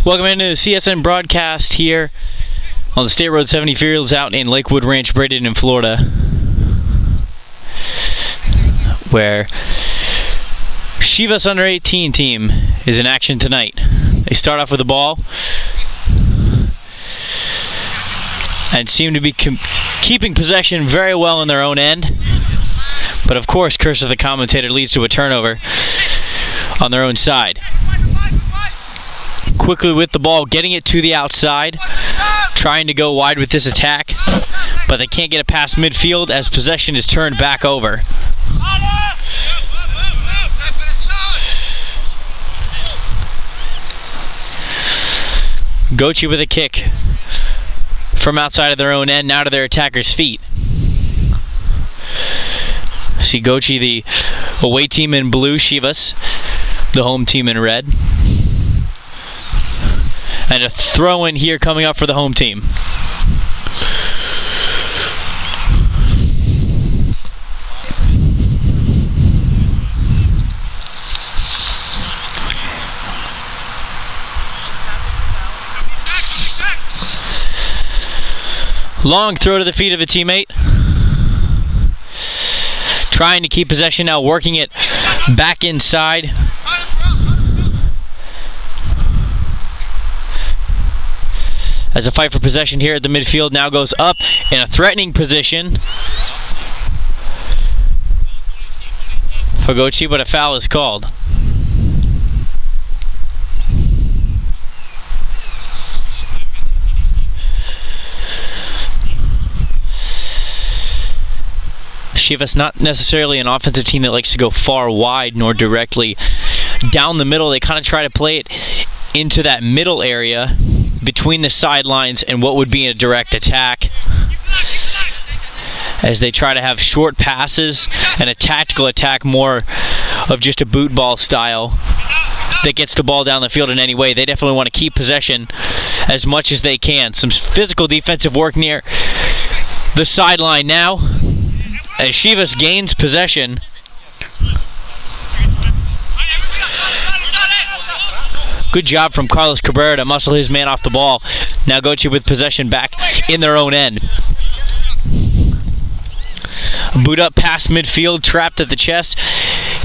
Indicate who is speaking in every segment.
Speaker 1: Welcome into the CSN broadcast here on the State Road 70 fields out in Lakewood Ranch, Bradenton, Florida, where Chivas under 18 team is in action tonight. They start off with the ball and seem to be keeping possession very well in their own end. But of course, curse of the commentator leads to a turnover on their own side. Quickly with the ball, getting it to the outside, trying to go wide with this attack, but they can't get it past midfield as possession is turned back over. Gotchee with a kick from outside of their own end, now to their attacker's feet. See Gotchee, the away team in blue, Chivas, the home team in red. And a throw in here coming up for the home team. Long throw to the feet of a teammate. Trying to keep possession now, working it back inside. As a fight for possession here at the midfield now goes up in a threatening position for Gotchee, but a foul is called. Chivas not necessarily an offensive team that likes to go far wide nor directly down the middle. They kind of try to play it into that middle area between the sidelines and what would be a direct attack, as they try to have short passes and a tactical attack, more of just a boot ball style that gets the ball down the field in any way. They definitely want to keep possession as much as they can. Some physical defensive work near the sideline now as Chivas gains possession. Good job from Carlos Cabrera to muscle his man off the ball. Now Gotchee with possession back in their own end. Boot up past midfield, trapped at the chest.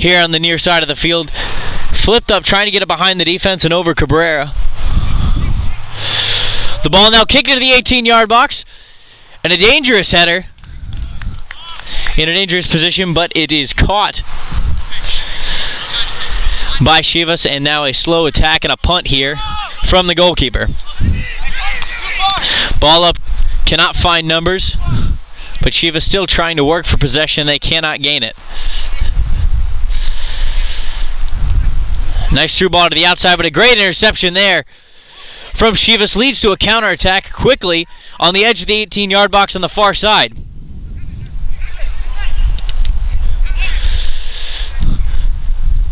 Speaker 1: Here on the near side of the field. Flipped up, trying to get it behind the defense and over Cabrera. The ball now kicked into the 18-yard box. And a dangerous header. In a dangerous position, but it is caught by Chivas, and now a slow attack and a punt here from the goalkeeper. Ball up, cannot find numbers, but Chivas still trying to work for possession. They cannot gain it. Nice through ball to the outside, but a great interception there from Chivas leads to a counterattack quickly on the edge of the 18-yard box on the far side.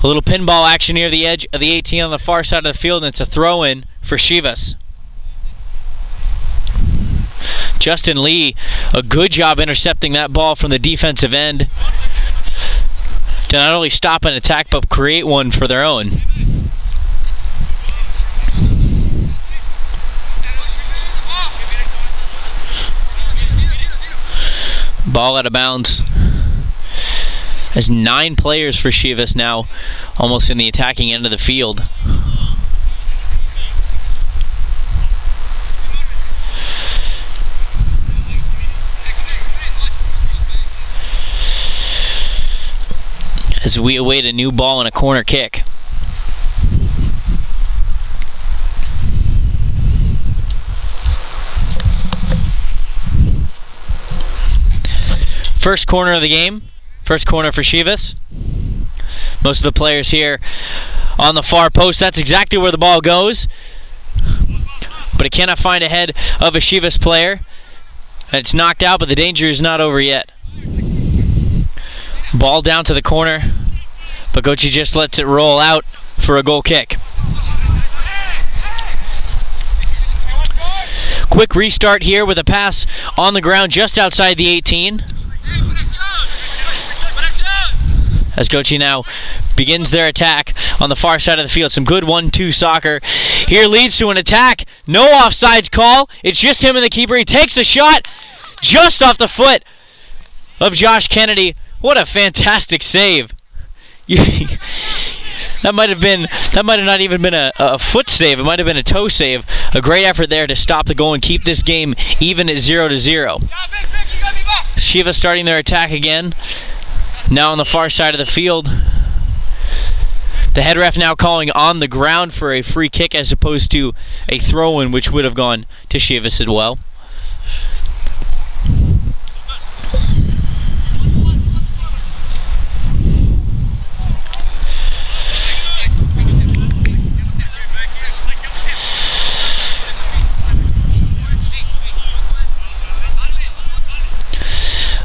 Speaker 1: A little pinball action near the edge of the 18 on the far side of the field, and it's a throw-in for Chivas. Justin Lee, a good job intercepting that ball from the defensive end to not only stop an attack, but create one for their own. Ball out of bounds. There's 9 players for Chivas now, almost in the attacking end of the field. As we await a new ball and a corner kick. First corner of the game. First corner for Chivas. Most of the players here on the far post. That's exactly where the ball goes. But it cannot find a head of a Chivas player. And it's knocked out, but the danger is not over yet. Ball down to the corner. But Gotchee just lets it roll out for a goal kick. Quick restart here with a pass on the ground just outside the 18. as Gotchee now begins their attack on the far side of the field. Some good 1-2 soccer here leads to an attack. No offsides call. It's just him and the keeper. He takes a shot just off the foot of Josh Kennedy. What a fantastic save. That might have not even been a foot save. It might have been a toe save. A great effort there to stop the goal and keep this game even at 0-0. Chivas starting their attack again. Now on the far side of the field. The head ref now calling on the ground for a free kick as opposed to a throw-in, which would have gone to Chivas as well.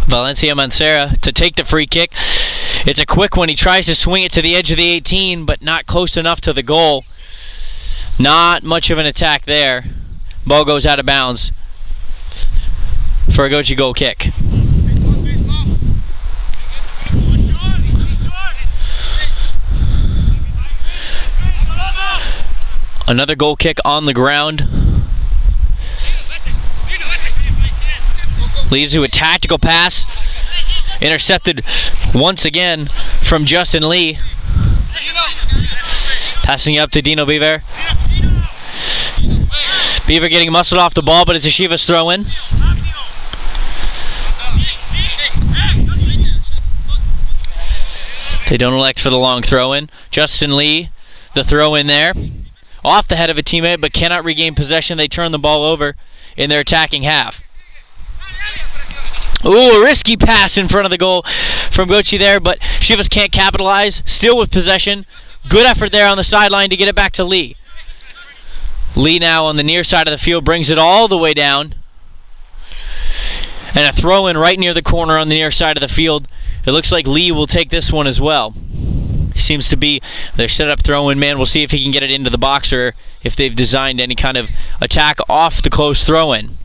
Speaker 1: Valencia Mancera to take the free kick. It's a quick one. He tries to swing it to the edge of the 18, but not close enough to the goal. Not much of an attack there. Ball goes out of bounds for a Gotchee goal kick. Another goal kick on the ground. Leads to a tactical pass. Intercepted once again from Justin Lee. Passing up to Dino Beaver. Beaver getting muscled off the ball, but it's a Chivas throw-in. They don't elect for the long throw-in. Justin Lee, the throw-in there. Off the head of a teammate, but cannot regain possession. They turn the ball over in their attacking half. Ooh, a risky pass in front of the goal from Gotchee there, but Chivas can't capitalize. Still with possession. Good effort there on the sideline to get it back to Lee. Lee now on the near side of the field brings it all the way down. And a throw-in right near the corner on the near side of the field. It looks like Lee will take this one as well. He seems to be their set-up throw-in man. We'll see if he can get it into the box or if they've designed any kind of attack off the close throw-in.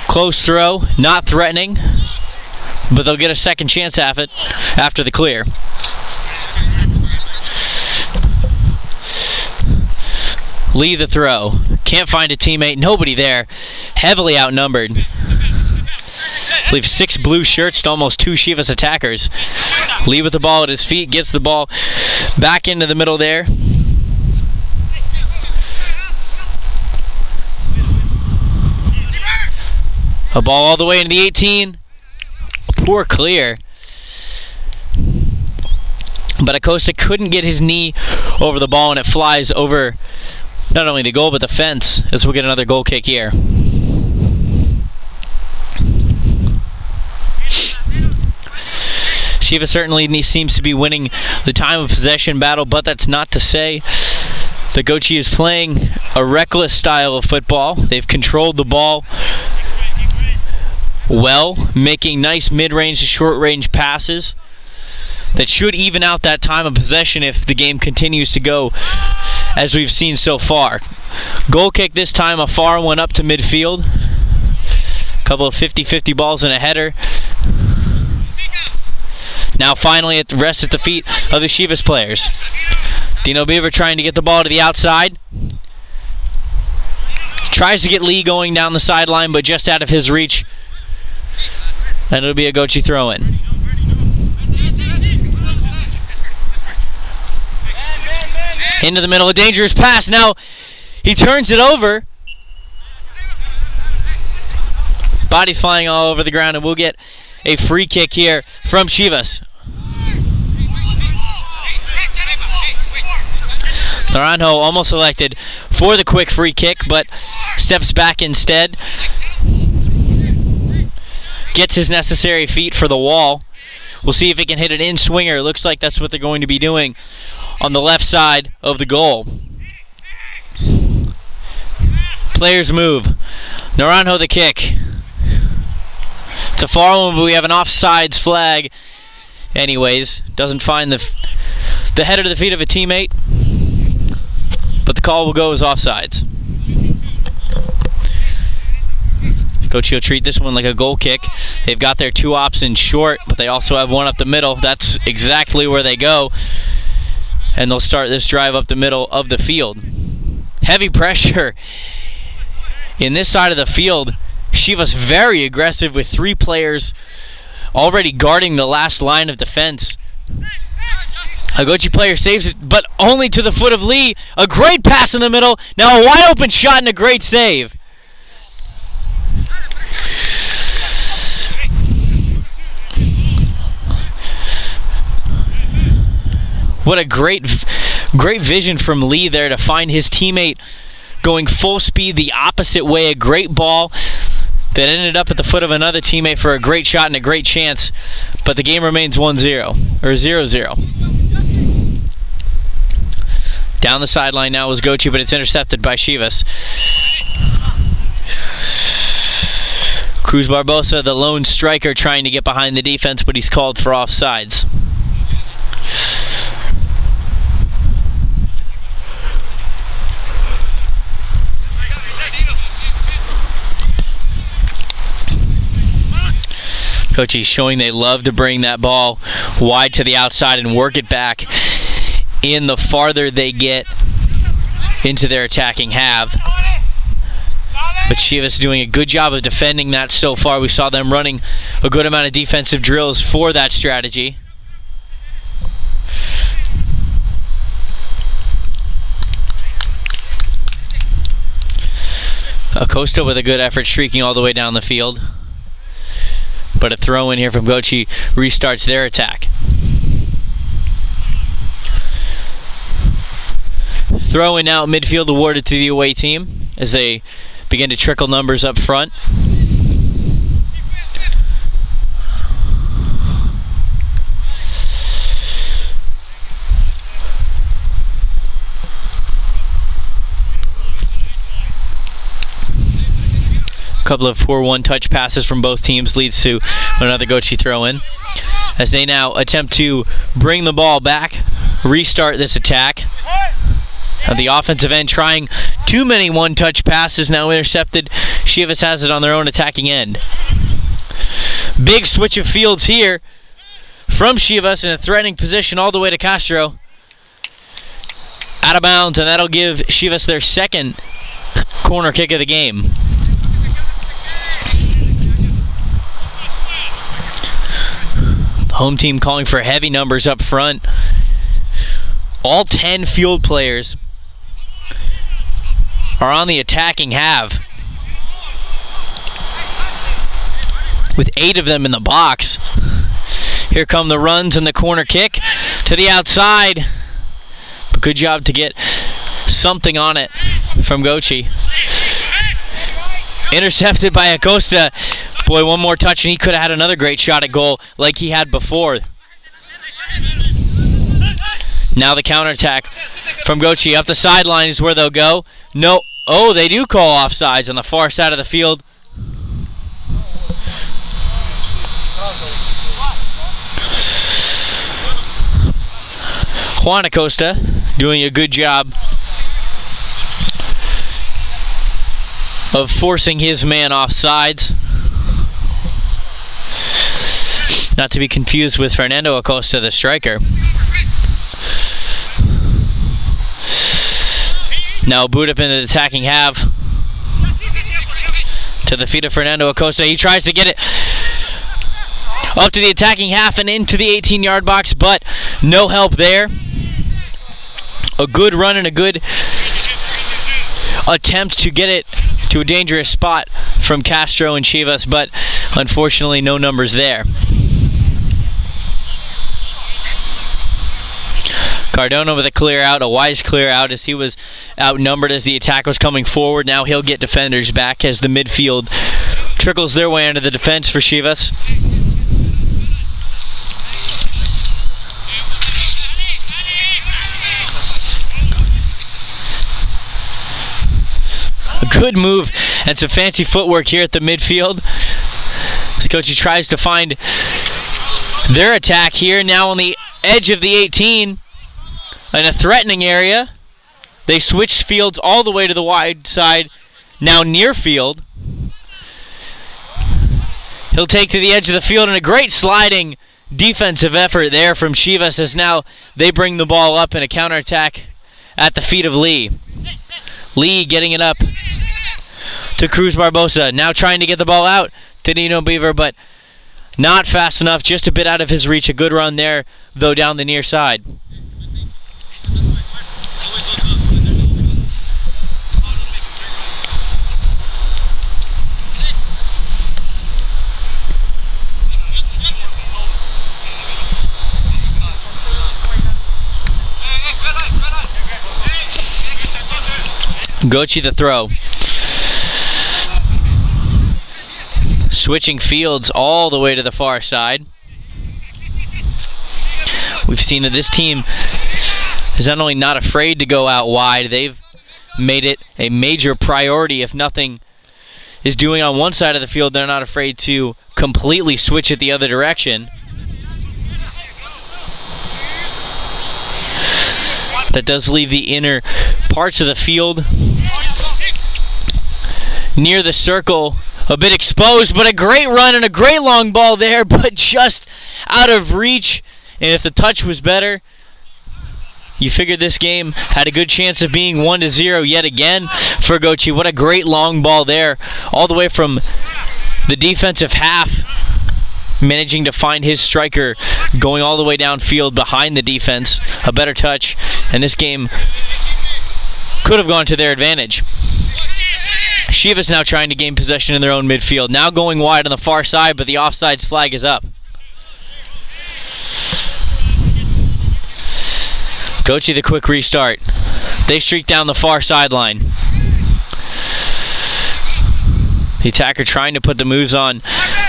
Speaker 1: Close throw, not threatening, but they'll get a second chance at it after the clear. Lee the throw. Can't find a teammate. Nobody there. Heavily outnumbered. I believe 6 blue shirts to almost 2 Chivas attackers. Lee with the ball at his feet. Gets the ball back into the middle there. A ball all the way into the 18. A poor clear. But Acosta couldn't get his knee over the ball, and it flies over not only the goal but the fence, as we'll get another goal kick here. Chivas certainly seems to be winning the time of possession battle, but that's not to say that Gotchee is playing a reckless style of football. They've controlled the ball well, making nice mid-range to short-range passes that should even out that time of possession if the game continues to go as we've seen so far. Goal kick this time, a far one up to midfield. A couple of 50-50 balls and a header. Now finally it rests at the feet of the Chivas players. Dino Beaver trying to get the ball to the outside. Tries to get Lee going down the sideline, but just out of his reach. And it'll be a Gotchee throw-in. Into the middle, a dangerous pass. Now he turns it over. Bodies flying all over the ground, and we'll get a free kick here from Chivas. Naranjo almost selected for the quick free kick, but steps back instead. Gets his necessary feet for the wall. We'll see if he can hit an in-swinger. It looks like that's what they're going to be doing on the left side of the goal. Players move. Naranjo the kick. It's a far one, but we have an offsides flag. Anyways, doesn't find the head or the feet of a teammate, but the call will go as offsides. Gotchee will treat this one like a goal kick. They've got their 2 options short, but they also have one up the middle. That's exactly where they go. And they'll start this drive up the middle of the field. Heavy pressure in this side of the field. Chivas very aggressive with 3 players already guarding the last line of defense. A Gotchee player saves it, but only to the foot of Lee. A great pass in the middle. Now a wide open shot and a great save. What a great vision from Lee there to find his teammate going full speed the opposite way. A great ball that ended up at the foot of another teammate for a great shot and a great chance. But the game remains 1-0, or 0-0. Down the sideline now was Gotchee, but it's intercepted by Chivas. Cruz Barbosa, the lone striker, trying to get behind the defense, but he's called for offsides. Gotchee showing they love to bring that ball wide to the outside and work it back in the farther they get into their attacking half. But Chivas doing a good job of defending that so far. We saw them running a good amount of defensive drills for that strategy. Acosta with a good effort, streaking all the way down the field. But a throw in here from Gotchee restarts their attack. Throw in out midfield awarded to the away team as they begin to trickle numbers up front. Couple of poor one-touch passes from both teams leads to another Gotchee throw-in as they now attempt to bring the ball back, restart this attack. At the offensive end trying too many one-touch passes, now intercepted. Chivas has it on their own attacking end. Big switch of fields here from Chivas in a threatening position all the way to Castro. Out of bounds, and that'll give Chivas their second corner kick of the game. Home team calling for heavy numbers up front. All 10 field players are on the attacking half, with 8 of them in the box. Here come the runs and the corner kick to the outside. But good job to get something on it from Gotchee. Intercepted by Acosta. Boy, one more touch and he could have had another great shot at goal like he had before. Now the counterattack from Gotchee up the sideline is where they'll go. No, oh, they do call offsides on the far side of the field. Juan Acosta doing a good job of forcing his man offsides. Not to be confused with Fernando Acosta, the striker. Now boot up into the attacking half. To the feet of Fernando Acosta. He tries to get it up to the attacking half and into the 18-yard box, but no help there. A good run and a good attempt to get it to a dangerous spot from Castro and Chivas, but unfortunately no numbers there. Cardona with a clear out, a wise clear out as he was outnumbered as the attack was coming forward. Now he'll get defenders back as the midfield trickles their way into the defense for Chivas. A good move and some fancy footwork here at the midfield. Gotchee tries to find their attack here, now on the edge of the 18. In a threatening area. They switch fields all the way to the wide side, now near field. He'll take to the edge of the field, and a great sliding defensive effort there from Chivas as now they bring the ball up in a counterattack at the feet of Lee. Lee getting it up to Cruz Barbosa. Now trying to get the ball out to Nino Beaver, but not fast enough. Just a bit out of his reach. A good run there, though, down the near side. Gotchee the throw. Switching fields all the way to the far side. We've seen that this team is not only not afraid to go out wide, they've made it a major priority. If nothing is doing on one side of the field, they're not afraid to completely switch it the other direction. That does leave the inner parts of the field near the circle a bit exposed, but a great run and a great long ball there, but just out of reach. And if the touch was better, you figured this game had a good chance of being 1-0 yet again for Gotchee. What a great long ball there, all the way from the defensive half, managing to find his striker going all the way downfield behind the defense. A better touch, and this game could have gone to their advantage. Chivas now trying to gain possession in their own midfield. Now going wide on the far side, but the offsides flag is up. Gotchee the quick restart. They streak down the far sideline. The attacker trying to put the moves on.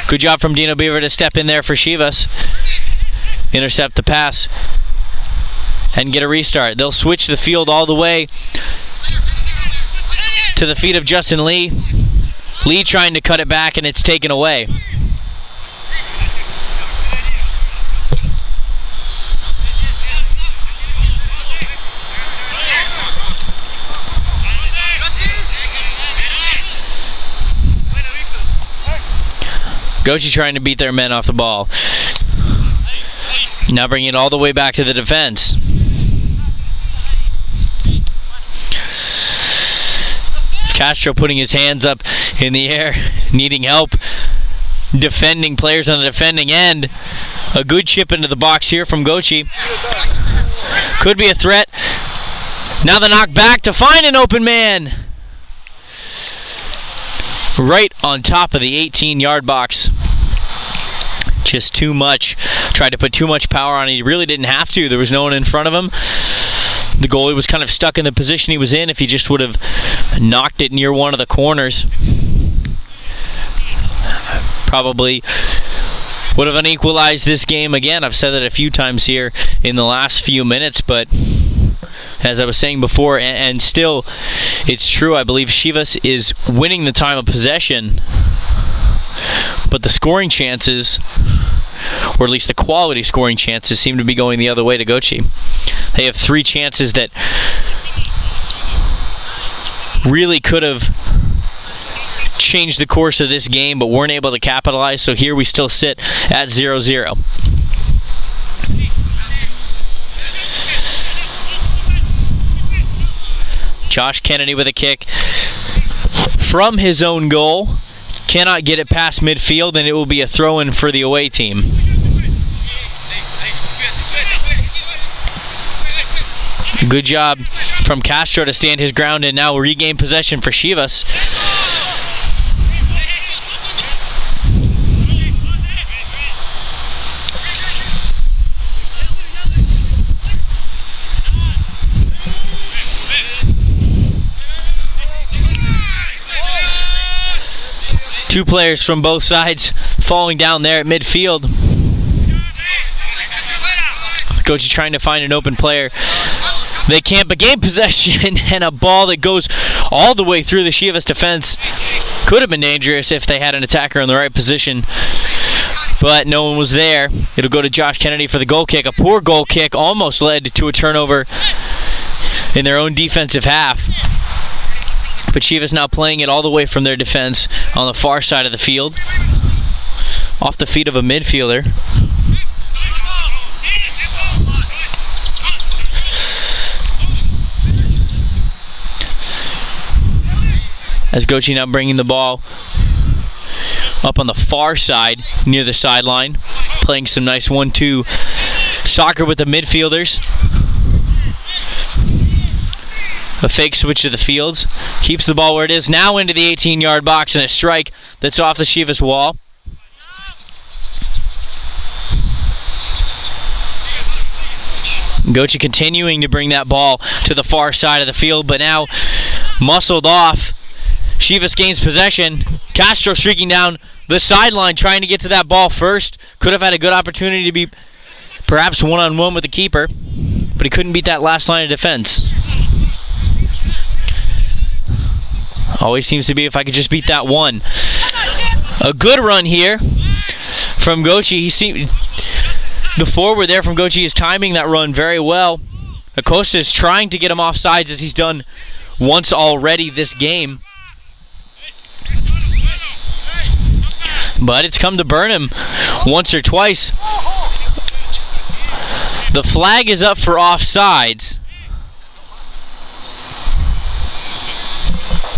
Speaker 1: Good job from Dino Beaver to step in there for Chivas. Intercept the pass and get a restart. They'll switch the field all the way to the feet of Justin Lee. Lee trying to cut it back, and it's taken away. Gotchee trying to beat their men off the ball. Now bringing it all the way back to the defense. Castro putting his hands up in the air, needing help defending players on the defending end. A good chip into the box here from Gotchee. Could be a threat. Now the knock back to find an open man. Right on top of the 18-yard box. Just too much. Tried to put too much power on it. He really didn't have to. There was no one in front of him. The goalie was kind of stuck in the position he was in. If he just would have knocked it near one of the corners, probably would have unequalized this game again. I've said that a few times here in the last few minutes, but as I was saying before, and still it's true, I believe Chivas is winning the time of possession, but the scoring chances, or at least the quality scoring chances, seem to be going the other way to Gotchee. They have 3 chances that really could have changed the course of this game, but weren't able to capitalize, so here we still sit at 0-0. Josh Kennedy with a kick from his own goal. Cannot get it past midfield, and it will be a throw-in for the away team. Good job from Castro to stand his ground and now regain possession for Chivas. Two players from both sides falling down there at midfield. Gotchee trying to find an open player. They can't, but gain possession, and a ball that goes all the way through the Chivas defense. Could have been dangerous if they had an attacker in the right position, but no one was there. It'll go to Josh Kennedy for the goal kick. A poor goal kick almost led to a turnover in their own defensive half. But Chivas now playing it all the way from their defense on the far side of the field. off the feet of a midfielder. As Gotchee now bringing the ball up on the far side near the sideline, playing some nice 1-2 soccer with the midfielders. A fake switch to the fields. Keeps the ball where it is. Now into the 18-yard box and a strike that's off the Chivas wall. Gotchee continuing to bring that ball to the far side of the field, but now muscled off. Chivas gains possession. Castro streaking down the sideline trying to get to that ball first. Could have had a good opportunity to be perhaps one-on-one with the keeper, but he couldn't beat that last line of defense. Always seems to be if I could just beat that one. A good run here from Gotchee. The forward there from Gotchee is timing that run very well. Acosta is trying to get him off sides as he's done once already this game. But it's come to burn him once or twice. The flag is up for offsides.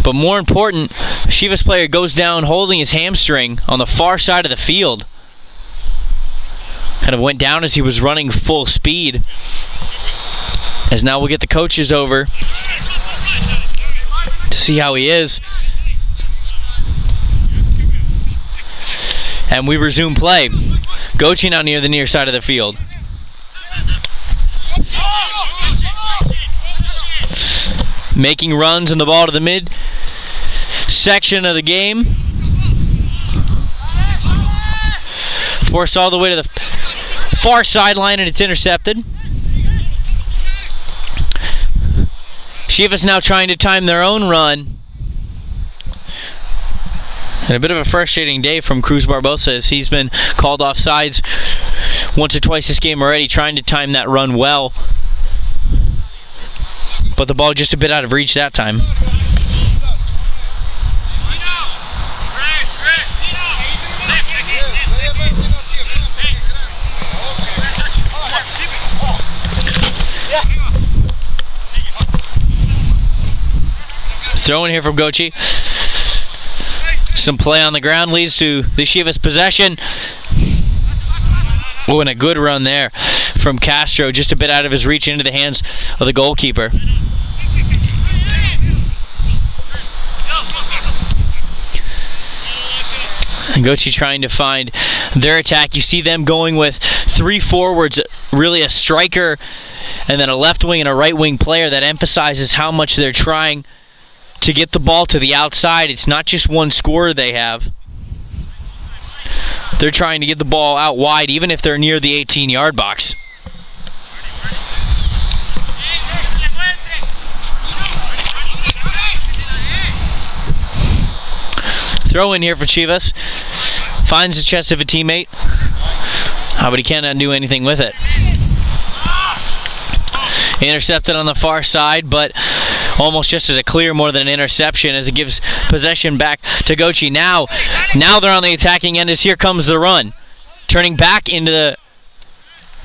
Speaker 1: But more important, a Chivas player goes down holding his hamstring on the far side of the field. Kind of went down as he was running full speed. As now we'll get the coaches over to see how he is. And we resume play. Gotchee now near the near side of the field. Making runs on the ball to the mid section of the game. Forced all the way to the far sideline and it's intercepted. Chivas now trying to time their own run. And a bit of a frustrating day from Cruz Barbosa as he's been called off sides once or twice this game already, trying to time that run well. But the ball just a bit out of reach that time. Throw in here from Gotchee. Some play on the ground leads to the Chivas possession. Oh, and a good run there from Castro, just a bit out of his reach into the hands of the goalkeeper. And Gotchee trying to find their attack. You see them going with three forwards, really a striker, and then a left wing and a right wing player. That emphasizes how much they're trying to get the ball to the outside. It's not just one scorer they have. They're trying to get the ball out wide, even if they're near the 18-yard box. Throw in here for Chivas. Finds the chest of a teammate. But he cannot do anything with it. Intercepted on the far side, but almost just as a clear more than an interception as it gives possession back to Gotchee. Now they're on the attacking end as here comes the run. Turning back into the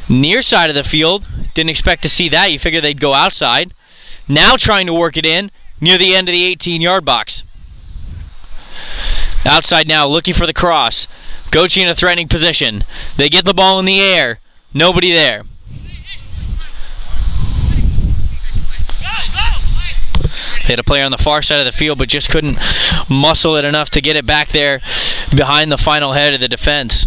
Speaker 1: near side of the field. Didn't expect to see that. You figure they'd go outside. Now trying to work it in near the end of the 18-yard box. Outside now, looking for the cross. Gotchee in a threatening position. They get the ball in the air. Nobody there. They had a player on the far side of the field, but just couldn't muscle it enough to get it back there behind the final head of the defense.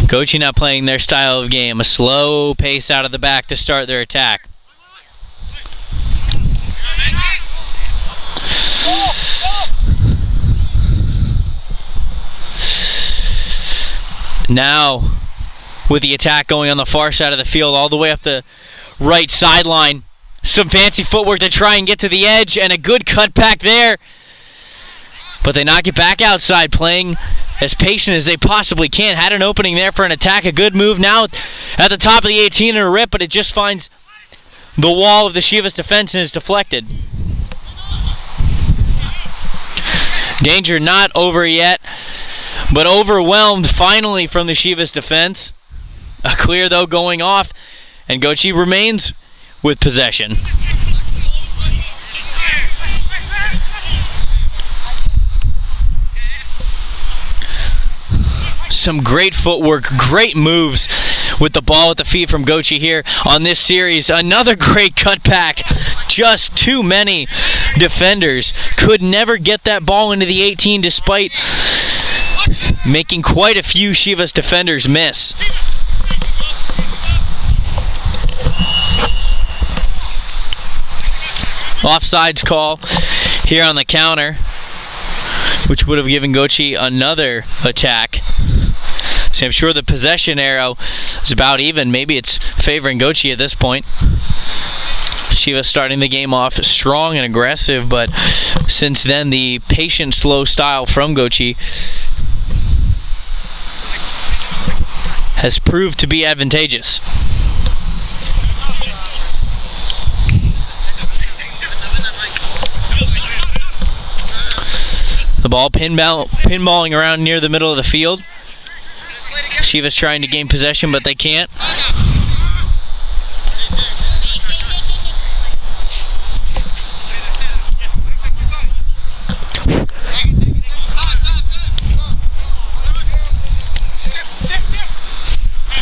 Speaker 1: Gotchee now playing their style of game, a slow pace out of the back to start their attack. Now, with the attack going on the far side of the field, all the way up the right sideline. Some fancy footwork to try and get to the edge, and a good cutback there. But they knock it back outside, playing as patient as they possibly can. Had an opening there for an attack. A good move now at the top of the 18 and a rip, but it just finds the wall of the Chivas defense and is deflected. Danger not over yet, but overwhelmed finally from the Chivas defense. A clear, though, going off, and Gotchee remains with possession. Some great footwork, great moves with the ball at the feet from Gotchee here on this series. Another great cutback. Just too many defenders. Could never get that ball into the 18 despite making quite a few Chivas defenders miss. Offsides call here on the counter, which would have given Gotchee another attack. So I'm sure the possession arrow is about even. Maybe it's favoring Gotchee at this point. Chivas starting the game off strong and aggressive, but since then the patient, slow style from Gotchee has proved to be advantageous. The ball pinballing around near the middle of the field. Chivas trying to gain possession, but they can't.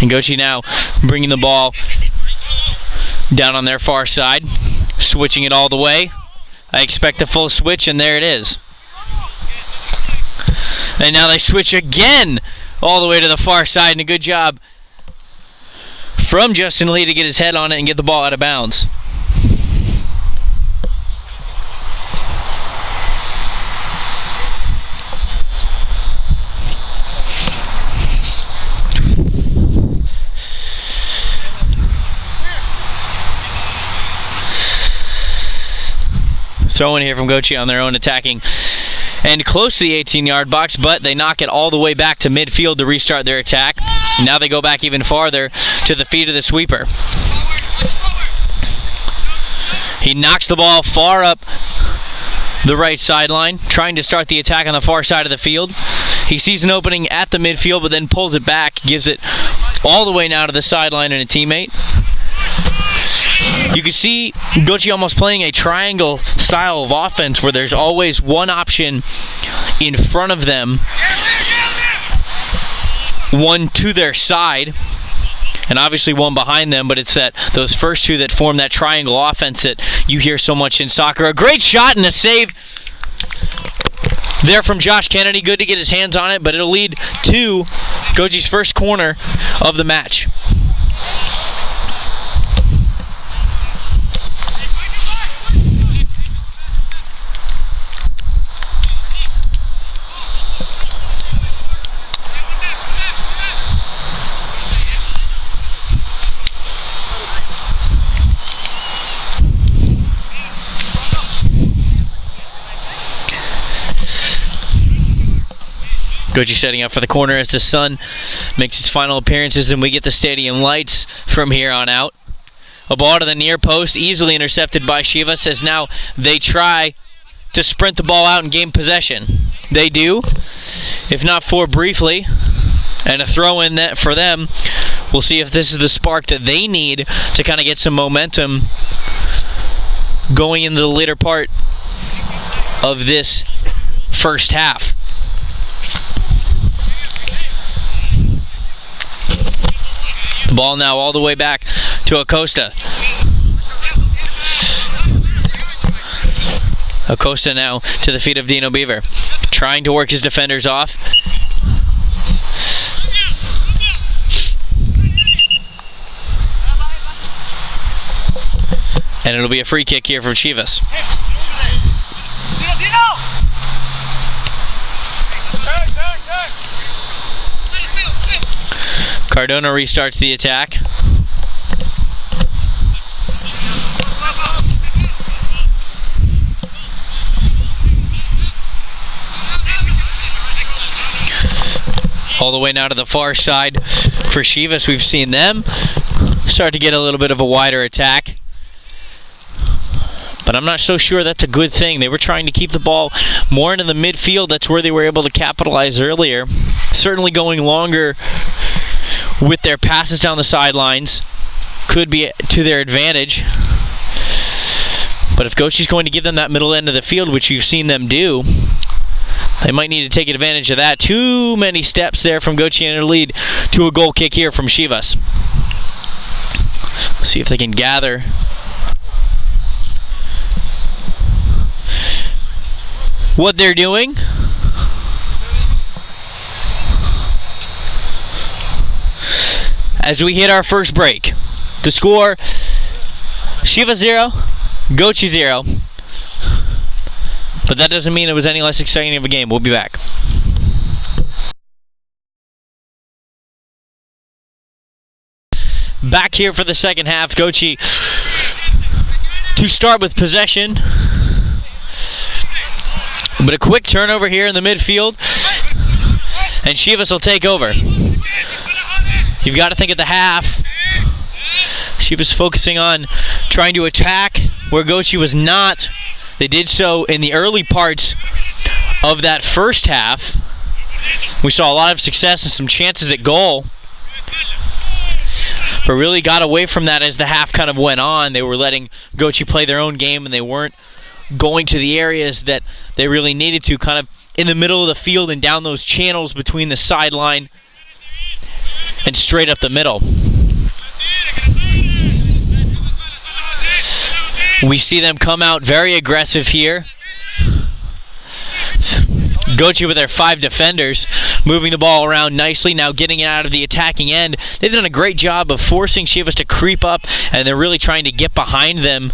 Speaker 1: And Gotchee now bringing the ball down on their far side, switching it all the way. I expect a full switch, and there it is. And now they switch again all the way to the far side, and a good job from Justin Lee to get his head on it and get the ball out of bounds. Throw in here from Gotchee on their own attacking and close to the 18-yard box, but they knock it all the way back to midfield to restart their attack. Now they go back even farther to the feet of the sweeper. He knocks the ball far up the right sideline, trying to start the attack on the far side of the field. He sees an opening at the midfield, but then pulls it back, gives it all the way now to the sideline and a teammate. You can see Gotchee almost playing a triangle style of offense where there's always one option in front of them, one to their side, and obviously one behind them, but it's those first two that form that triangle offense that you hear so much in soccer. A great shot and a save there from Josh Kennedy. Good to get his hands on it, but it'll lead to Gotchee's first corner of the match. Gotchee setting up for the corner as the sun makes its final appearances, and we get the stadium lights from here on out. A ball to the near post, easily intercepted by Chivas, as now they try to sprint the ball out and gain possession. They do, if not for briefly, and a throw in that for them. We'll see if this is the spark that they need to kind of get some momentum going into the later part of this first half. The ball now all the way back to Acosta. Acosta now to the feet of Dino Beaver, trying to work his defenders off. And it'll be a free kick here from Chivas. Cardona restarts the attack. All the way now to the far side for Chivas. We've seen them start to get a little bit of a wider attack. But I'm not so sure that's a good thing. They were trying to keep the ball more into the midfield. That's where they were able to capitalize earlier. Certainly going longer with their passes down the sidelines could be to their advantage. But if Gotchee's going to give them that middle end of the field, which you've seen them do, they might need to take advantage of that. Too many steps there from Gotchee in their lead to a goal kick here from Chivas. See if they can gather. What they're doing. As we hit our first break. The score, Chivas 0, Gotchee 0. But that doesn't mean it was any less exciting of a game. We'll be back. Back here for the second half. Gotchee to start with possession. But a quick turnover here in the midfield, and Chivas will take over. You've got to think at the half, Chivas focusing on trying to attack where Gotchee was not. They did so in the early parts of that first half. We saw a lot of success and some chances at goal, but really got away from that as the half kind of went on. They were letting Gotchee play their own game, and they weren't going to the areas that they really needed to, kind of in the middle of the field and down those channels between the sideline and straight up the middle. We see them come out very aggressive here. Gotchee with their 5 defenders, moving the ball around nicely, now getting it out of the attacking end. They've done a great job of forcing Chivas to creep up, and they're really trying to get behind them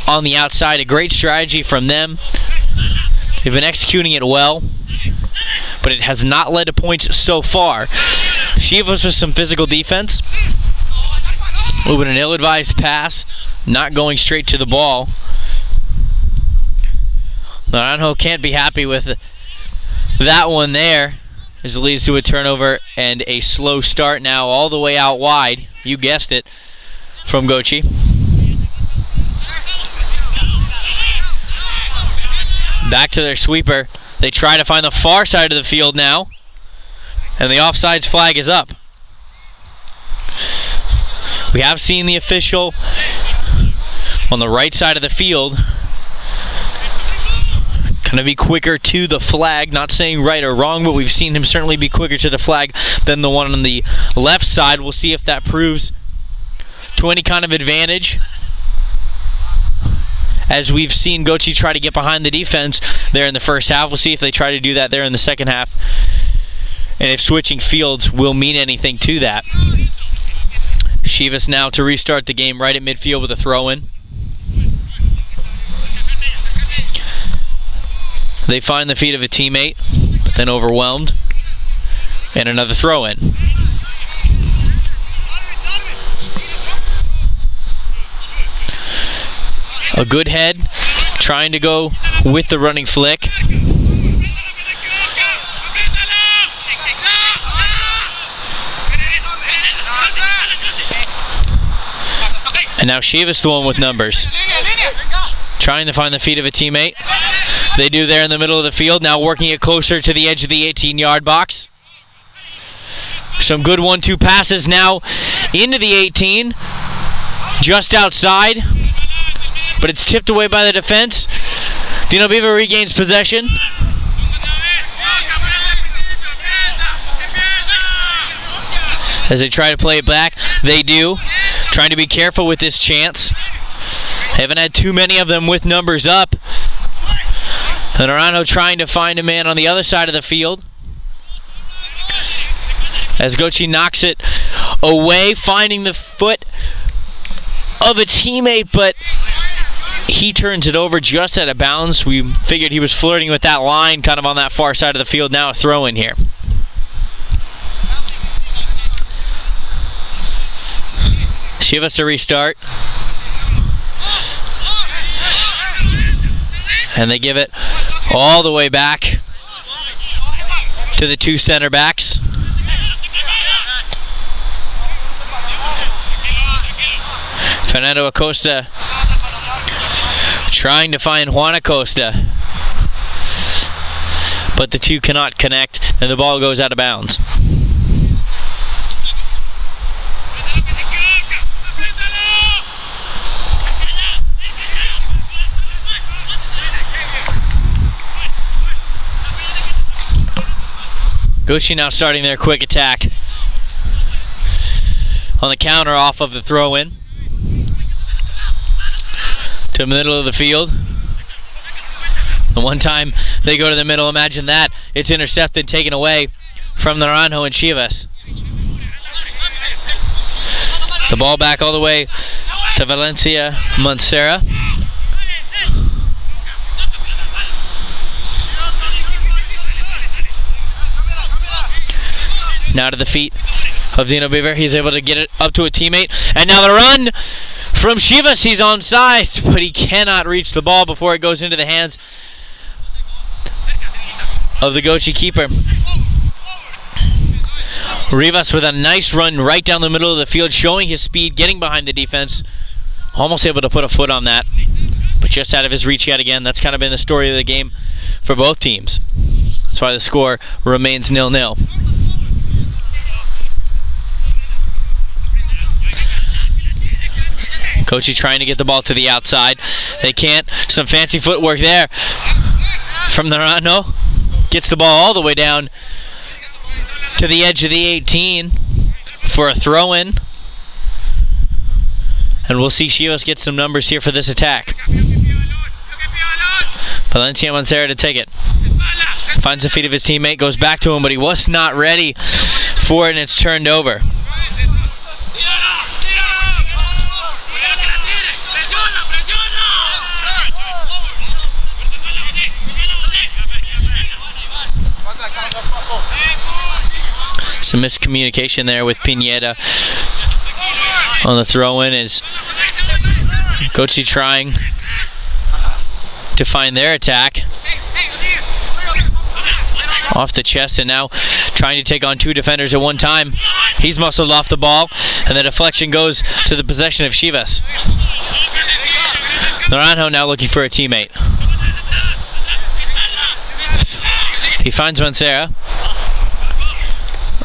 Speaker 1: on the outside. A great strategy from them. They've been executing it well, but it has not led to points so far. Chivas with some physical defense. Moving an ill-advised pass, not going straight to the ball. Naranjo can't be happy with that one there, as it leads to a turnover and a slow start now all the way out wide. You guessed it, from Gotchee. Back to their sweeper. They try to find the far side of the field now, and the offsides flag is up. We have seen the official on the right side of the field kind of be quicker to the flag, not saying right or wrong, but we've seen him certainly be quicker to the flag than the one on the left side. We'll see if that proves to any kind of advantage, as we've seen Gotchee try to get behind the defense there in the first half. We'll see if they try to do that there in the second half, and if switching fields will mean anything to that. Chivas now to restart the game right at midfield with a throw-in. They find the feet of a teammate, but then overwhelmed, and another throw-in. A good head, trying to go with the running flick. And now Chivas the one with numbers. Trying to find the feet of a teammate. They do there in the middle of the field, now working it closer to the edge of the 18-yard box. Some good 1-2 passes now into the 18, just outside, but it's tipped away by the defense. Dino Biva regains possession. As they try to play it back, they do. Trying to be careful with this chance. They haven't had too many of them with numbers up. And Naranjo trying to find a man on the other side of the field, as Gotchee knocks it away, finding the foot of a teammate, but he turns it over just out of bounds. We figured he was flirting with that line kind of on that far side of the field. Now a throw in here. Chivas a restart. And they give it all the way back to the 2 center backs. Fernando Acosta trying to find Juan Acosta, but the two cannot connect, and the ball goes out of bounds. Gotchee now starting their quick attack on the counter off of the throw-in to the middle of the field. The one time they go to the middle, imagine that. It's intercepted, taken away from Naranjo and Chivas. The ball back all the way to Valencia Montserrat. Now to the feet of Dino Beaver. He's able to get it up to a teammate. And now the run from Chivas. He's on sides, but he cannot reach the ball before it goes into the hands of the Gotchee keeper. Rivas with a nice run right down the middle of the field, showing his speed, getting behind the defense. Almost able to put a foot on that, but just out of his reach yet again. That's kind of been the story of the game for both teams. That's why the score remains 0-0. Gotchee trying to get the ball to the outside. They can't. Some fancy footwork there from Naranjo. Gets the ball all the way down to the edge of the 18 for a throw-in. And we'll see Chivas get some numbers here for this attack. Valencia Montserrat to take it. Finds the feet of his teammate, goes back to him, but he was not ready for it, and it's turned over. Some miscommunication there with Pineda on the throw-in as Gotchee trying to find their attack off the chest, and now trying to take on two defenders at one time. He's muscled off the ball, and the deflection goes to the possession of Chivas. Naranjo now looking for a teammate. He finds Montserrat.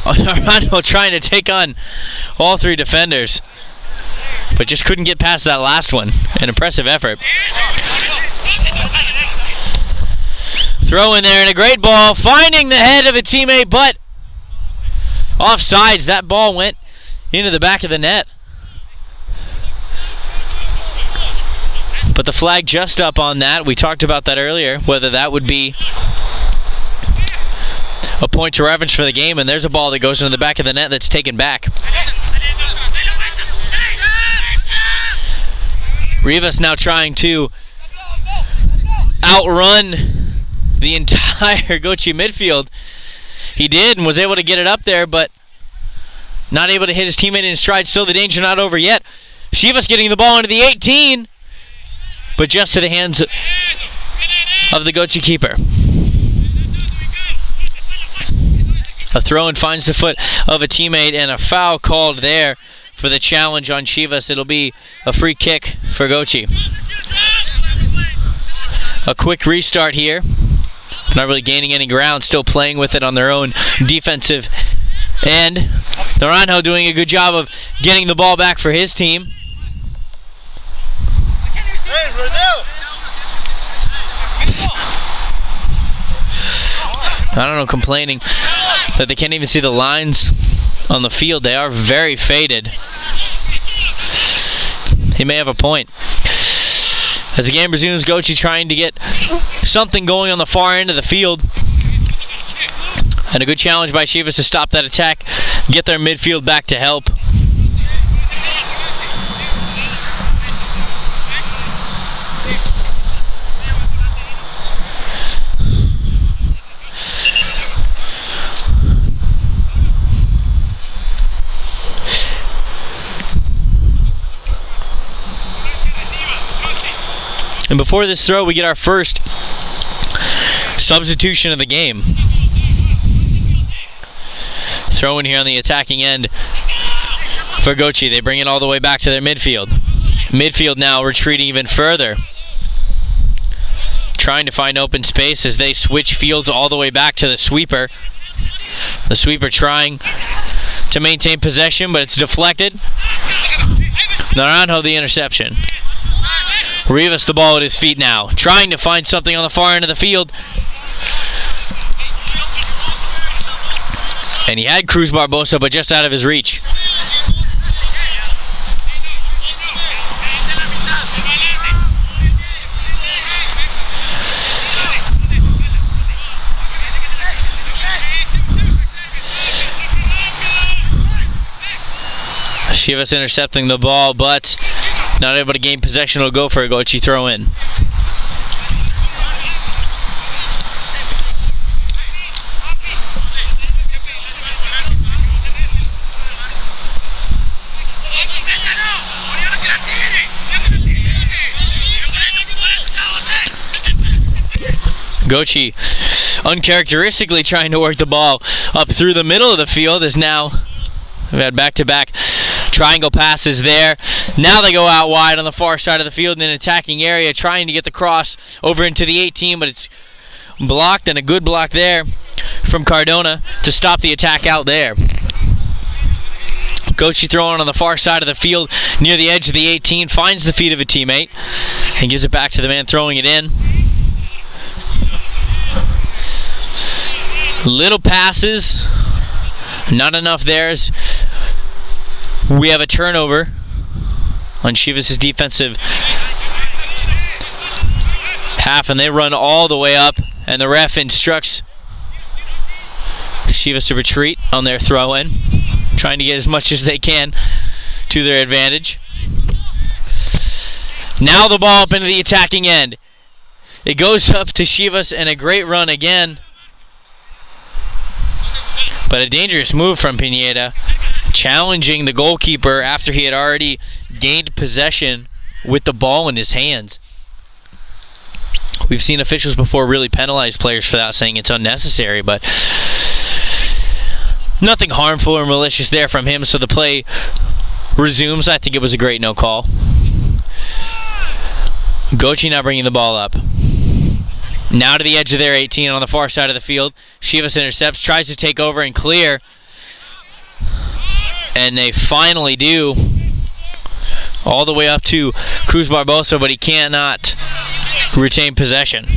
Speaker 1: Naranjo trying to take on all three defenders, but just couldn't get past that last one. An impressive effort. Throw in there and a great ball, finding the head of a teammate, but offsides. That ball went into the back of the net. But the flag just up on that. We talked about that earlier, whether that would be a point to reference for the game, and there's a ball that goes into the back of the net that's taken back. Rivas now trying to outrun the entire Gotchee midfield. He did and was able to get it up there, but not able to hit his teammate in stride. Still the danger not over yet. Chivas getting the ball into the 18, but just to the hands of the Gotchee keeper. A throw-in finds the foot of a teammate, and a foul called there for the challenge on Chivas. It'll be a free kick for Gotchee. A quick restart here. Not really gaining any ground, still playing with it on their own defensive end. Naranjo doing a good job of getting the ball back for his team. I don't know, complaining that they can't even see the lines on the field. They are very faded. He may have a point. As the game resumes, Gotchee trying to get something going on the far end of the field. And a good challenge by Chivas to stop that attack, get their midfield back to help. And before this throw, we get our first substitution of the game. Throw in here on the attacking end for Gotchee. They bring it all the way back to their midfield. Midfield now retreating even further, trying to find open space as they switch fields all the way back to the sweeper. The sweeper trying to maintain possession, but it's deflected. Naranjo the interception. Rivas the ball at his feet now, trying to find something on the far end of the field. And he had Cruz Barbosa, but just out of his reach. Chivas intercepting the ball, but not able to gain possession. Will go for a Gotchee throw in. Gotchee uncharacteristically trying to work the ball up through the middle of the field, as now we've had back-to-back triangle passes there. Now they go out wide on the far side of the field in an attacking area, trying to get the cross over into the 18, but it's blocked, and a good block there from Cardona to stop the attack out there. Gotchee throwing on the far side of the field near the edge of the 18, finds the feet of a teammate and gives it back to the man throwing it in. Little passes, not enough there. We have a turnover on Chivas' defensive half, and they run all the way up, and the ref instructs Chivas to retreat on their throw-in, trying to get as much as they can to their advantage. Now the ball up into the attacking end. It goes up to Chivas, and a great run again, but a dangerous move from Pineda, challenging the goalkeeper after he had already gained possession with the ball in his hands. We've seen officials before really penalize players for that, saying it's unnecessary, but nothing harmful or malicious there from him, so the play resumes. I think it was a great no call. Gotchee now bringing the ball up. Now to the edge of their 18 on the far side of the field. Chivas intercepts, tries to take over and clear. And they finally do. All the way up to Cruz Barbosa, but he cannot retain possession.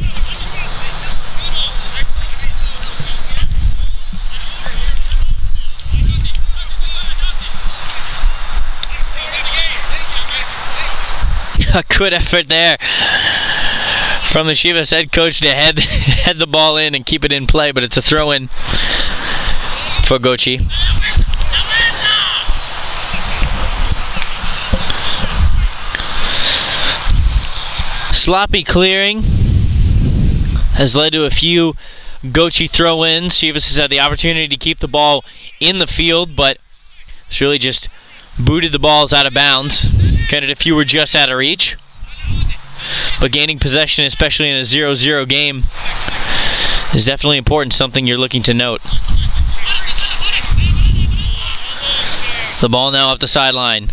Speaker 1: A good effort there from the Chivas head coach to head the ball in and keep it in play, but it's a throw-in for Gotchee. Sloppy clearing has led to a few Gotchee throw-ins. Chivas has had the opportunity to keep the ball in the field, but it's really just booted the balls out of bounds. Kind of a few were just out of reach. But gaining possession, especially in a 0-0 game, is definitely important, something you're looking to note. The ball now up the sideline.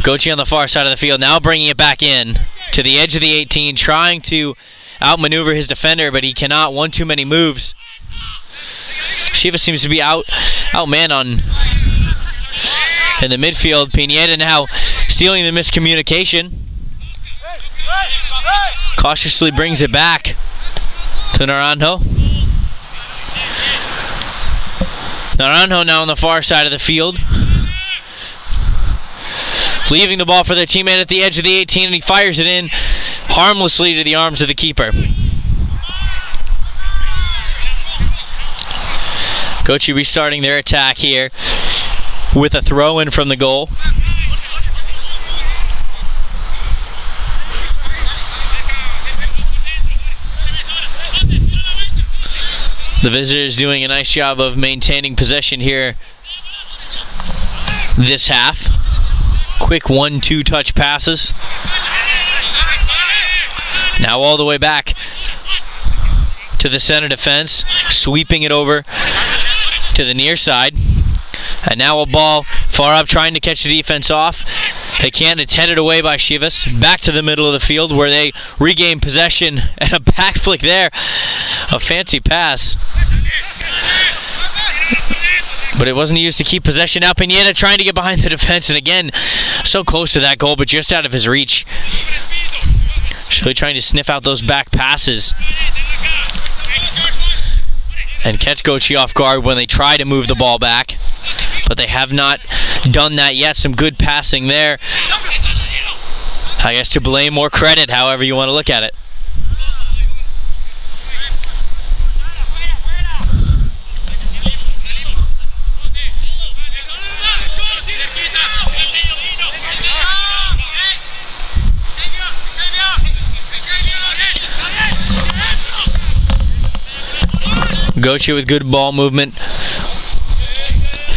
Speaker 1: Gotchee on the far side of the field, now bringing it back in to the edge of the 18, trying to outmaneuver his defender, but he cannot. One too many moves. Chivas seems to be outmanned on in the midfield. Pineda now stealing the miscommunication. Cautiously brings it back to Naranjo. Naranjo now on the far side of the field, leaving the ball for their teammate at the edge of the 18, and he fires it in harmlessly to the arms of the keeper. Gotchee restarting their attack here with a throw-in from the goal. The visitors doing a nice job of maintaining possession here this half. Quick 1-2 touch passes. Now all the way back to the center defense, sweeping it over to the near side. And now a ball far up, trying to catch the defense off. They can't. It's headed away by Chivas. Back to the middle of the field where they regain possession. And a back flick there. A fancy pass. But it wasn't used to keep possession. Now Pineda trying to get behind the defense. And again, so close to that goal, but just out of his reach. Really trying to sniff out those back passes. And catch Gotchee off guard when they try to move the ball back. But they have not done that yet. Some good passing there. I guess to blame or credit, however you want to look at it. Gotchee with good ball movement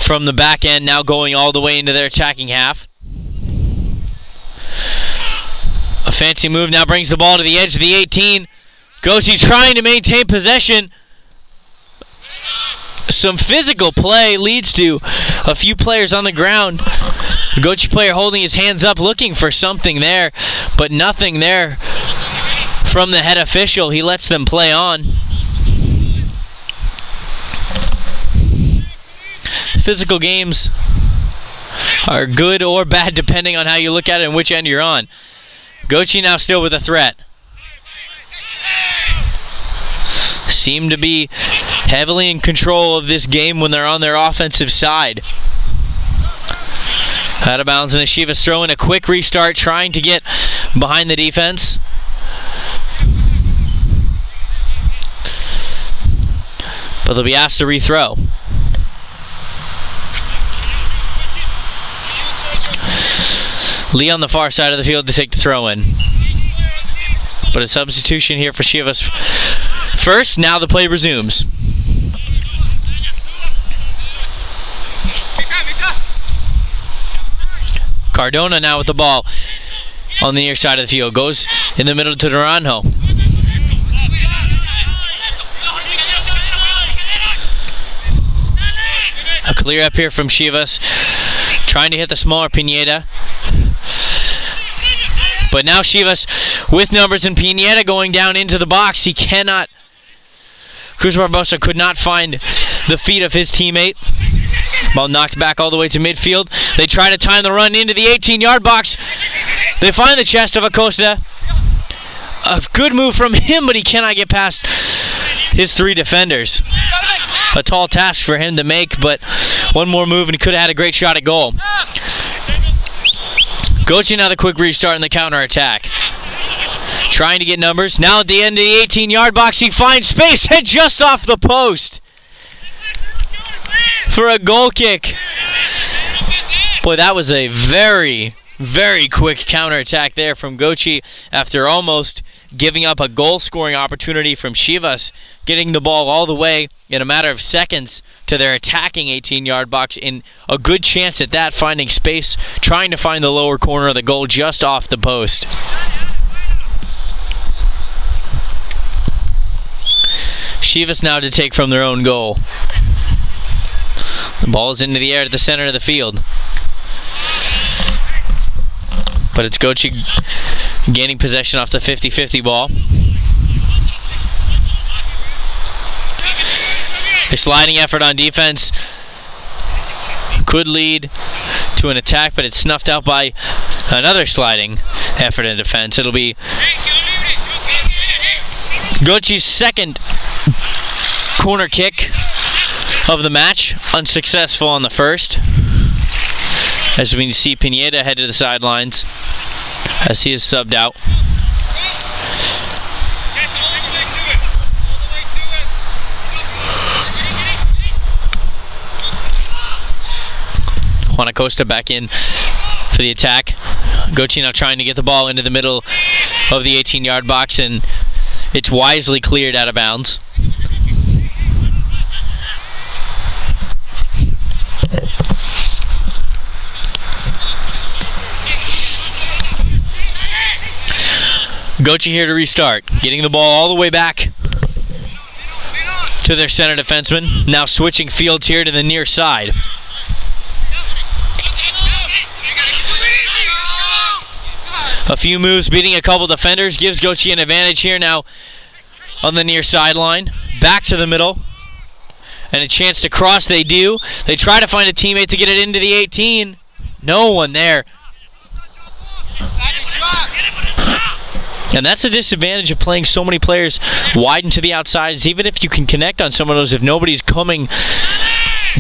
Speaker 1: from the back end, now going all the way into their attacking half. A fancy move now brings the ball to the edge of the 18. Gotchee trying to maintain possession. Some physical play leads to a few players on the ground. The Gotchee player holding his hands up looking for something there, but nothing there from the head official. He lets them play on. Physical games are good or bad depending on how you look at it and which end you're on. Gotchee now still with a threat. Seem to be heavily in control of this game when they're on their offensive side. Out of bounds, and the Chivas throw in a quick restart, trying to get behind the defense. But they'll be asked to rethrow. Lee on the far side of the field to take the throw in. But a substitution here for Chivas. First, now the play resumes. Cardona now with the ball on the near side of the field. Goes in the middle to Naranjo. A clear up here from Chivas. Trying to hit the smaller Pineda. But now Chivas with numbers and Pineda going down into the box. He cannot. Cruz Barbosa could not find the feet of his teammate. Ball knocked back all the way to midfield. They try to time the run into the 18-yard box. They find the chest of Acosta. A good move from him, but he cannot get past his three defenders. A tall task for him to make, but one more move and he could have had a great shot at goal. Gotchee now the quick restart in the counter-attack. Trying to get numbers. Now at the end of the 18-yard box, he finds space and just off the post for a goal kick. Boy, that was a very, very quick counter-attack there from Gotchee after almost giving up a goal-scoring opportunity from Chivas, getting the ball all the way in a matter of seconds to their attacking 18-yard box in a good chance at that, finding space, trying to find the lower corner of the goal just off the post. Chivas now to take from their own goal. The ball is into the air at the center of the field. But it's Gotchee gaining possession off the 50-50 ball. A sliding effort on defense could lead to an attack, but it's snuffed out by another sliding effort in defense. It'll be Gotchee's second corner kick of the match, unsuccessful on the first. As we see Pineda head to the sidelines as he is subbed out. Juan Acosta back in for the attack. Gotchee now trying to get the ball into the middle of the 18-yard box, and it's wisely cleared out of bounds. Gotchee here to restart, getting the ball all the way back to their center defenseman. Now switching fields here to the near side. A few moves, beating a couple defenders, gives Gotchee an advantage here now on the near sideline. Back to the middle. And a chance to cross, they do. They try to find a teammate to get it into the 18. No one there. And that's the disadvantage of playing so many players wide into the outsides. Even if you can connect on some of those, if nobody's coming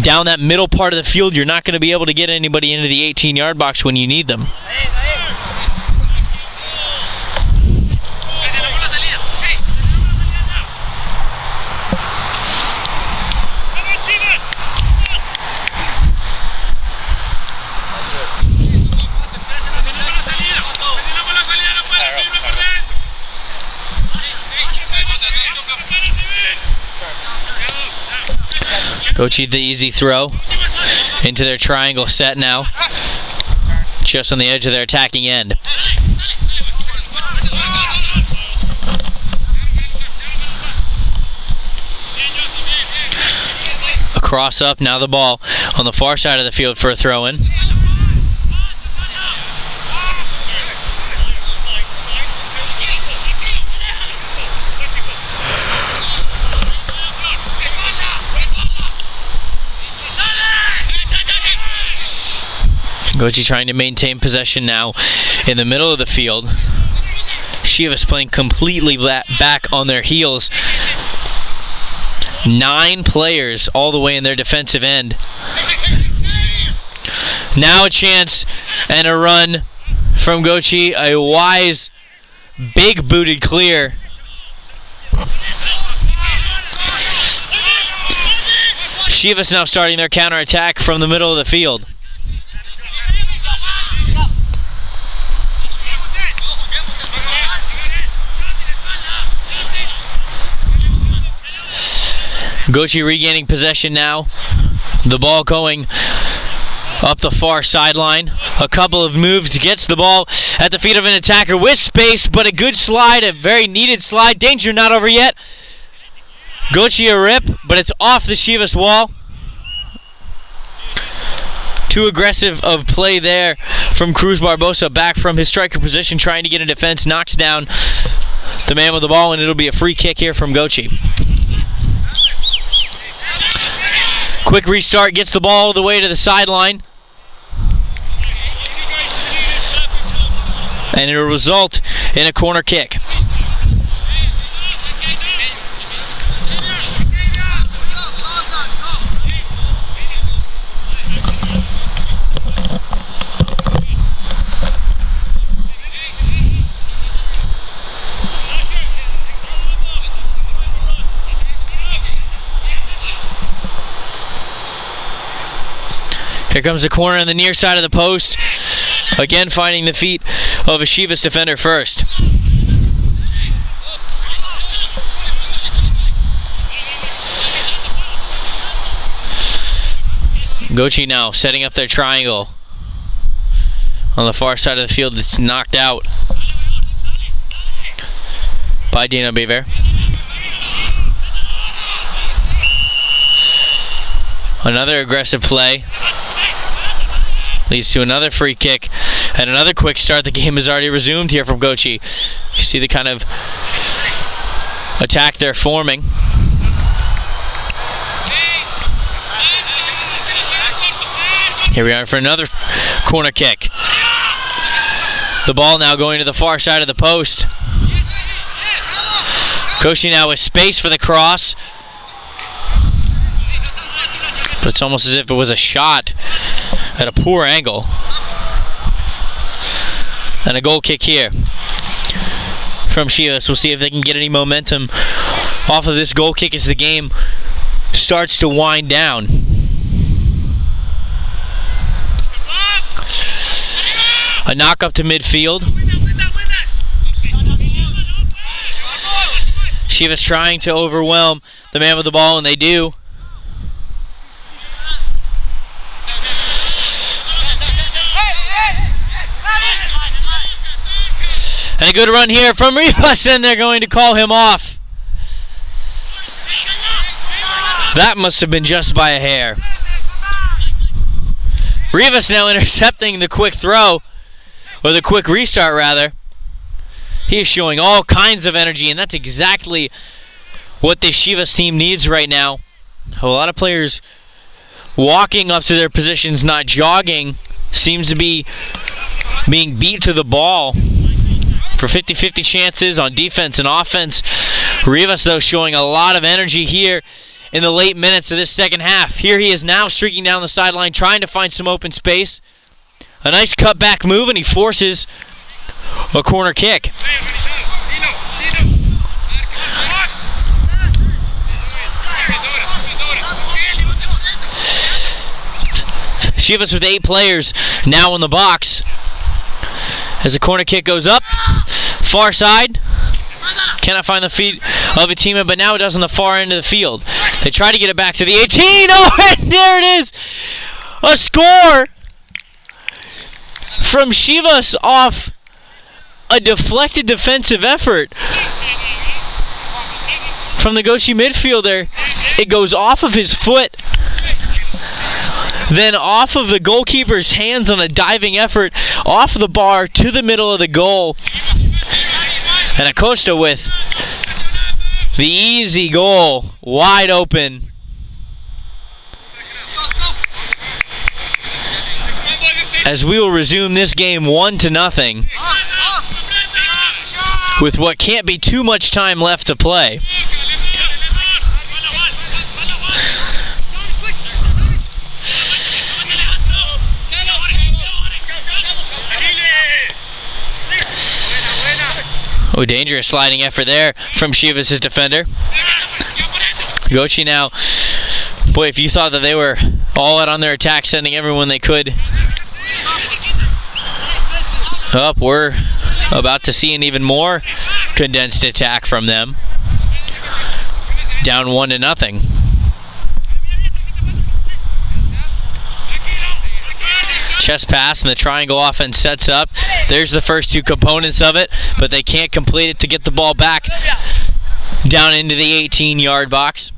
Speaker 1: down that middle part of the field, you're not going to be able to get anybody into the 18-yard box when you need them. Gotchee the easy throw into their triangle set now, just on the edge of their attacking end. A cross up, now the ball on the far side of the field for a throw-in. Gotchee trying to maintain possession now in the middle of the field. Chivas playing completely back on their heels. 9 players all the way in their defensive end. Now a chance and a run from Gotchee. A wise, big booted clear. Chivas now starting their counterattack from the middle of the field. Gotchee regaining possession now. The ball going up the far sideline. A couple of moves, gets the ball at the feet of an attacker with space, but a good slide, a very needed slide. Danger not over yet. Gotchee a rip, but it's off the Chivas wall. Too aggressive of play there from Cruz Barbosa, back from his striker position, trying to get a defense, knocks down the man with the ball, and it'll be a free kick here from Gotchee. Quick restart, gets the ball all the way to the sideline. And it'll result in a corner kick. Here comes the corner on the near side of the post. Again finding the feet of a Chivas defender first. Gotchee now setting up their triangle. On the far side of the field, it's knocked out by Dino Beaver. Another aggressive play leads to another free kick and another quick start. The game has already resumed here from Gotchee. You see the kind of attack they're forming. Here we are for another corner kick. The ball now going to the far side of the post. Gotchee now with space for the cross. But it's almost as if it was a shot at a poor angle. And a goal kick here from Chivas. We'll see if they can get any momentum off of this goal kick as the game starts to wind down. A knock up to midfield. Chivas trying to overwhelm the man with the ball, and they do. And a good run here from Rivas, and they're going to call him off. That must have been just by a hair. Rivas now intercepting the quick throw, or the quick restart rather. He is showing all kinds of energy, and that's exactly what this Chivas team needs right now. A lot of players walking up to their positions, not jogging, seems to be being beat to the ball for 50-50 chances on defense and offense. Rivas, though, showing a lot of energy here in the late minutes of this second half. Here he is now streaking down the sideline, trying to find some open space. A nice cutback move, and he forces a corner kick. Chivas with 8 players now in the box. As the corner kick goes up, far side. Cannot find the feet of a teammate, but now it does on the far end of the field. They try to get it back to the 18. Oh, and there it is! A score from Chivas off a deflected defensive effort from the Gotchee midfielder. It goes off of his foot, then off of the goalkeeper's hands on a diving effort, off the bar to the middle of the goal. And Acosta with the easy goal, wide open. As we will resume this game 1-0 with what can't be too much time left to play. Oh, dangerous sliding effort there from Chivas' defender. Gotchee now. Boy, if you thought that they were all out on their attack, sending everyone they could up, we're about to see an even more condensed attack from them. Down 1-0. Chest pass, and the triangle offense sets up. There's the first 2 components of it, but they can't complete it to get the ball back down into the 18-yard box.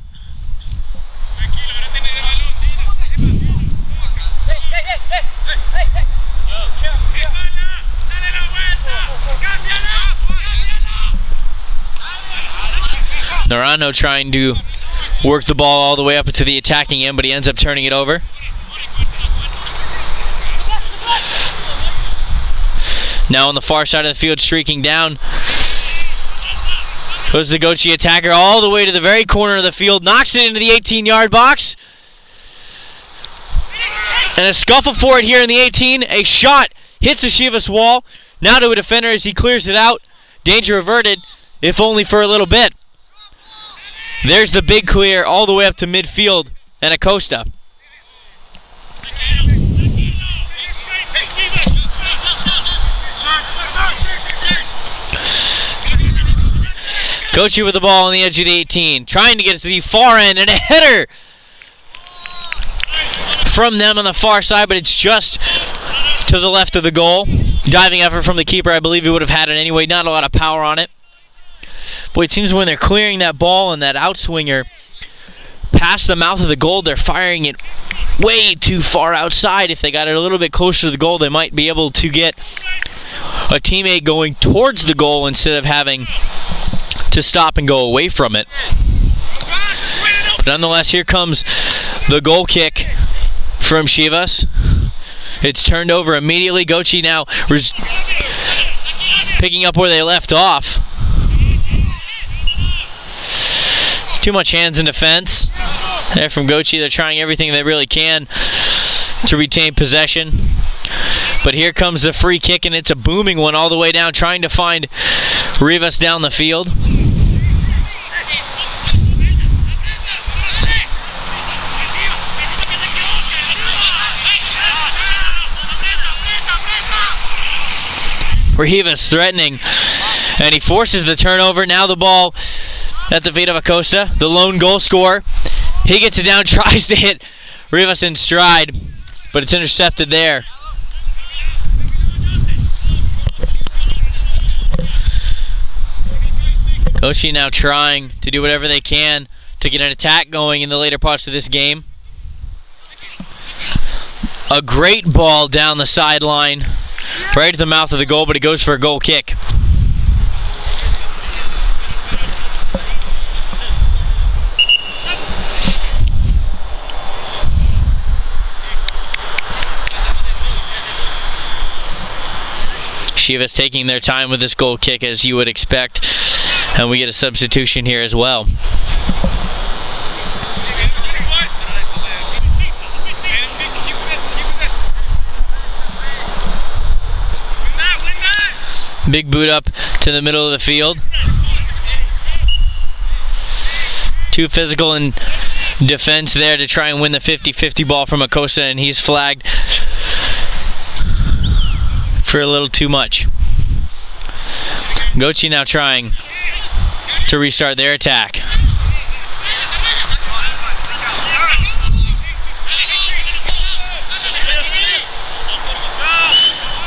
Speaker 1: Naranjo trying to work the ball all the way up to the attacking end, but he ends up turning it over. Now on the far side of the field, streaking down goes the Gotchee attacker all the way to the very corner of the field, knocks it into the 18-yard box. And a scuffle for it here in the 18. A shot hits the Chivas wall. Now to a defender as he clears it out. Danger averted, if only for a little bit. There's the big clear all the way up to midfield, and Acosta. Gotchee with the ball on the edge of the 18, trying to get it to the far end, and a header from them on the far side, but it's just to the left of the goal. Diving effort from the keeper. I believe he would have had it anyway. Not a lot of power on it. Boy, it seems when they're clearing that ball and that outswinger past the mouth of the goal, they're firing it way too far outside. If they got it a little bit closer to the goal, they might be able to get a teammate going towards the goal instead of having to stop and go away from it. But nonetheless, here comes the goal kick from Chivas. It's turned over immediately. Gotchee now picking up where they left off. Too much hands in defense there from Gotchee. They're trying everything they really can to retain possession. But here comes the free kick, and it's a booming one all the way down, trying to find Rivas down the field. Rivas threatening, and he forces the turnover. Now the ball at the feet of Acosta, the lone goal scorer. He gets it down, tries to hit Rivas in stride, but it's intercepted there. Gotchee now trying to do whatever they can to get an attack going in the later parts of this game. A great ball down the sideline, right at the mouth of the goal, but it goes for a goal kick. Chivas taking their time with this goal kick, as you would expect, and we get a substitution here as well. Big boot up to the middle of the field. Too physical in defense there to try and win the 50-50 ball from Acosta, and he's flagged for a little too much. Gotchee now trying to restart their attack.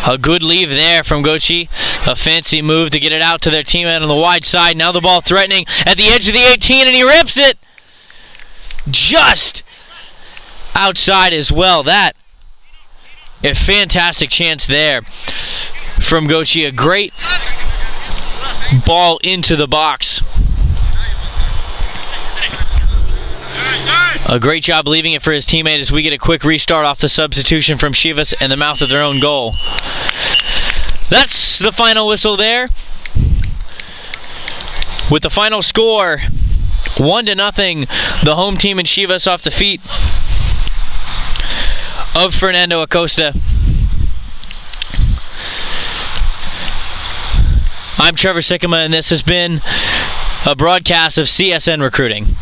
Speaker 1: A good leave there from Gotchee. A fancy move to get it out to their teammate on the wide side. Now the ball threatening at the edge of the 18, and he rips it just outside as well. That a fantastic chance there from Gotchee. A great ball into the box. A great job leaving it for his teammate as we get a quick restart off the substitution from Chivas in the mouth of their own goal. That's the final whistle there. With the final score 1-0, the home team in Chivas off the feet of Fernando Acosta. I'm Trevor Sikkema, and this has been a broadcast of CSN Recruiting.